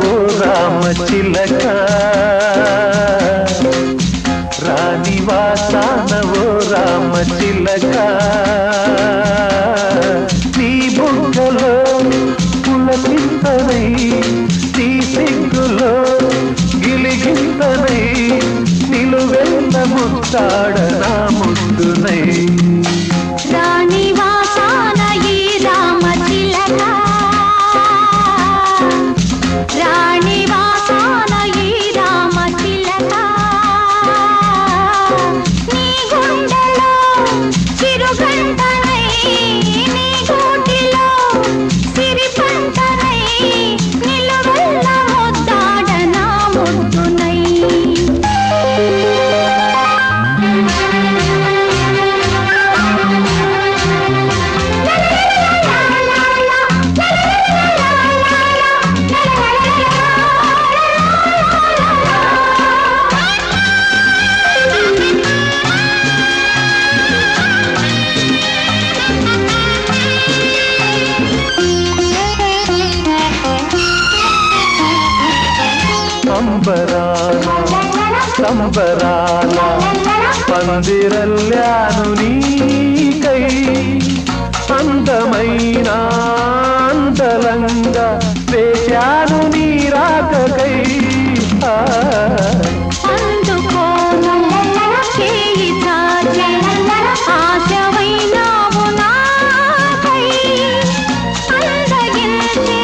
ఓ రామచిలక రాణివాసాన ఓ రామచిలక నీ బుగ్గలో పులకింతనై నీ సిగ్గులో గిలిగింతనై నిలువెల్ల ముస్తాడ నా ముద్దునై రాణివాసాన ఈ రామచిలక రాణివాసాన ఈ రామచిలక నీ గుండెలో చిరుగంటనై నీ గూటిలో సిరిపంటనై నిలువెల్ల ముద్దాడ నా ముద్దునై సంబరాల పందిరల్లాను నీకై అందమైన అందలంగా వేశాను నీ రాకకై అందుకోను చేయి చాచి ఆశవైనావు నాకై అందగించే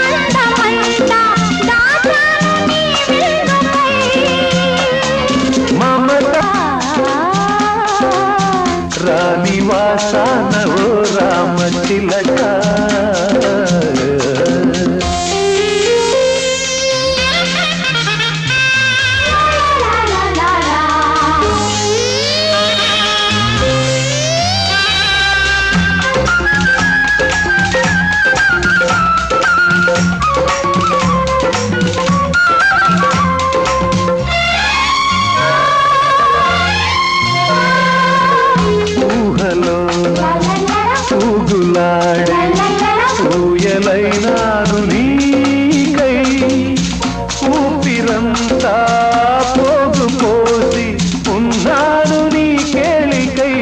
అందమంతా దాచాను నీ వెన్నుకై మమత రాణివాసాన ఓ రామచిలక ఊయలైనాను నీకై ఊపిరంతా పోగు పోసి ఉన్నాను నీ కేళికై